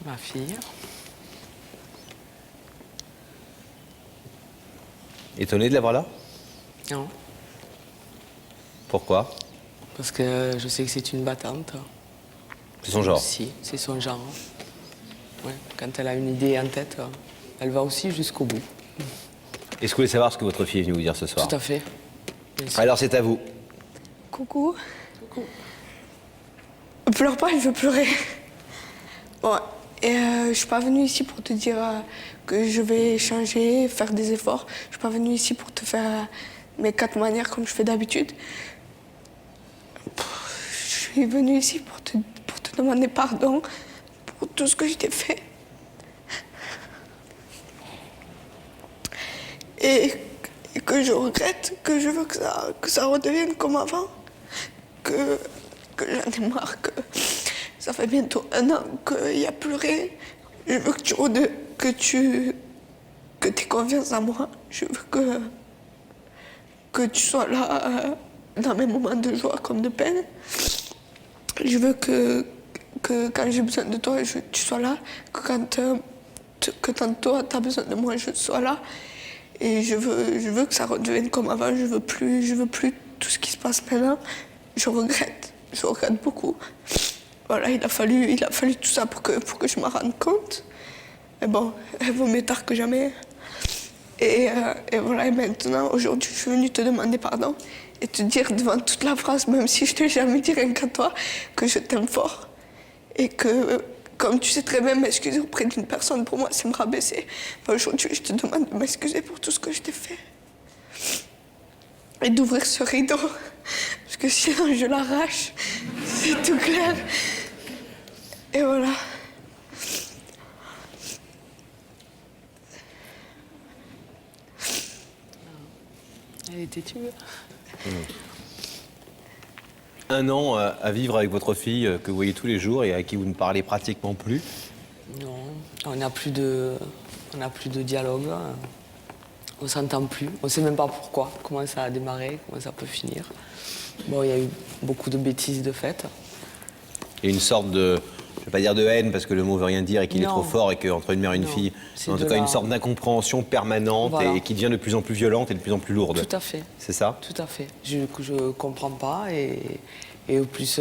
C'est ma fille. Étonné de l'avoir là? Non, Pourquoi? parce que je sais que c'est une battante. C'est son genre. Si, c'est son genre. Ouais, quand elle a une idée en tête, elle va aussi jusqu'au bout. Est-ce que vous voulez savoir ce que votre fille est venue vous dire ce soir? Tout à fait. Bien sûr. Alors c'est à vous. Coucou. Pleure pas, je veux pleurer. Bon, et je suis pas venue ici pour te dire que je vais changer, faire des efforts. Je suis pas venue ici pour te faire mes 4 manières comme je fais d'habitude. Je suis venue ici pour te demander pardon pour tout ce que je t'ai fait. Et que je regrette, que je veux que ça redevienne comme avant. Que j'en ai marre, que ça fait bientôt 1 an qu'il n'y a plus rien. Je veux que tu aies confiance en moi. Je veux que tu sois là dans mes moments de joie comme de peine. Je veux que quand j'ai besoin de toi, tu sois là. Que quand toi, tu as besoin de moi, je sois là. Et je veux que ça redevienne comme avant. Je veux plus tout ce qui se passe maintenant. Je regrette beaucoup. Voilà, il a fallu tout ça pour que je m'en rende compte. Mais bon, il vaut mieux tard que jamais. Et voilà, et maintenant, aujourd'hui, je suis venue te demander pardon et te dire devant toute la France, même si je ne t'ai jamais dit rien qu'à toi, que je t'aime fort. Et que, comme tu sais très bien, m'excuser auprès d'une personne, pour moi, c'est me rabaisser. Enfin, aujourd'hui, je te demande de m'excuser pour tout ce que je t'ai fait. Et d'ouvrir ce rideau, parce que sinon je l'arrache, c'est tout clair. Et voilà. Elle est têtue. 1 an à vivre avec votre fille que vous voyez tous les jours et à qui vous ne parlez pratiquement plus. Non, on n'a plus de dialogue. On s'entend plus. On ne sait même pas pourquoi, comment ça a démarré, comment ça peut finir. Bon, il y a eu beaucoup de bêtises de faites. Il y a une sorte de, je ne vais pas dire de haine parce que le mot veut rien dire et qu'il est Non. trop fort et qu'entre une mère et une Non. fille, C'est en tout de cas la- une sorte d'incompréhension permanente Voilà. et qui devient de plus en plus violente et de plus en plus lourde. Tout à fait. C'est ça? Tout à fait. Je comprends pas et au plus,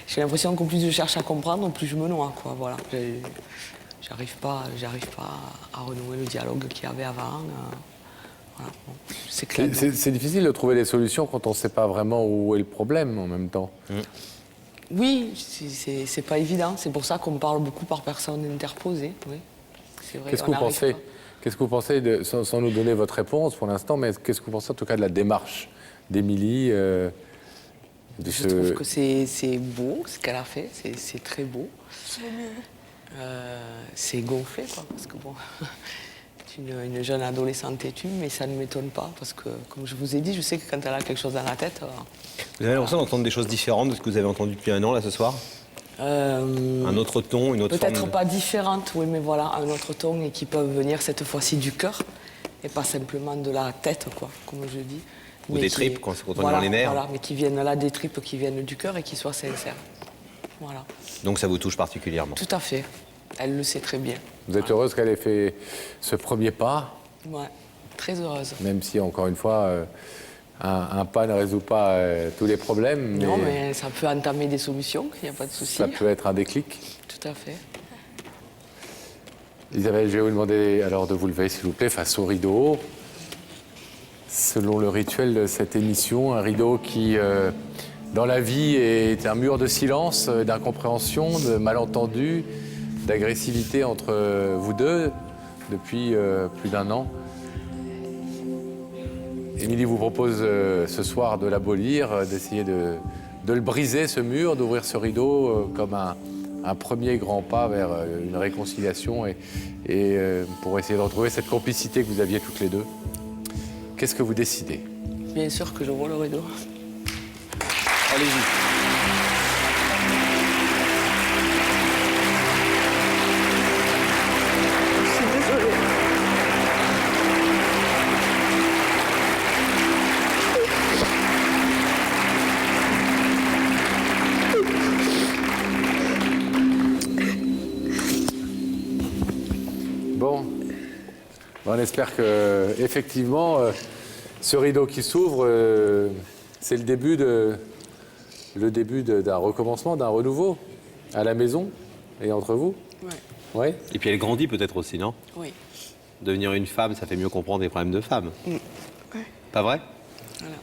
j'ai l'impression qu'au plus je cherche à comprendre, au plus je me noie, quoi. Voilà. J'arrive pas à renouer le dialogue qu'il y avait avant. Voilà. Bon, c'est clair. C'est difficile de trouver des solutions quand on ne sait pas vraiment où est le problème en même temps. Oui, c'est pas évident. C'est pour ça qu'on parle beaucoup par personne interposée. Oui. C'est vrai. Qu'est-ce que on vous n'arrive pensez pas. Qu'est-ce que vous pensez, sans nous donner votre réponse pour l'instant, mais qu'est-ce que vous pensez en tout cas de la démarche d'Émilie Je trouve que c'est beau ce qu'elle a fait. C'est très beau. C'est gonflé, quoi, parce que bon, c'est une jeune adolescente têtue, mais ça ne m'étonne pas, parce que, comme je vous ai dit, je sais que quand elle a quelque chose dans la tête... Vous avez l'impression d'entendre des choses différentes de ce que vous avez entendu depuis 1 an, là, ce soir? Un autre ton, une autre forme Peut-être de- pas différente, oui, mais voilà, un autre ton, et qui peuvent venir cette fois-ci du cœur, et pas simplement de la tête, quoi, comme je dis. Ou Mais des qui- tripes, quand on est voilà, dans les nerfs. Voilà, mais qui viennent là, des tripes qui viennent du cœur et qui soient sincères. Voilà, Donc ça vous touche particulièrement. tout à fait. Elle le sait très bien. Vous êtes heureuse qu'elle ait fait ce premier pas, Ouais, très heureuse. même si, encore une fois, un pas ne résout pas tous les problèmes, Non, mais ça peut entamer des solutions, il n'y a pas de souci. ça peut être un déclic. Tout à fait. Isabelle, je vais vous demander alors de vous lever, s'il vous plaît, face au rideau. Selon le rituel de cette émission, un rideau qui, dans la vie, est un mur de silence, d'incompréhension, de malentendus, d'agressivité entre vous deux depuis plus d'1 an. Émilie vous propose ce soir de l'abolir, d'essayer de le briser, ce mur, d'ouvrir ce rideau comme un premier grand pas vers une réconciliation et pour essayer de retrouver cette complicité que vous aviez toutes les deux. Qu'est-ce que vous décidez? Bien sûr que j'ouvre le rideau. Allez-y. Je suis désolée. Bon. On espère que, effectivement, ce rideau qui s'ouvre, c'est le début d'un recommencement, d'un renouveau à la maison et entre vous. Ouais. Ouais. Et puis elle grandit peut-être aussi, non? Oui. Devenir une femme, ça fait mieux comprendre les problèmes de femmes. Ouais. Pas vrai? Voilà.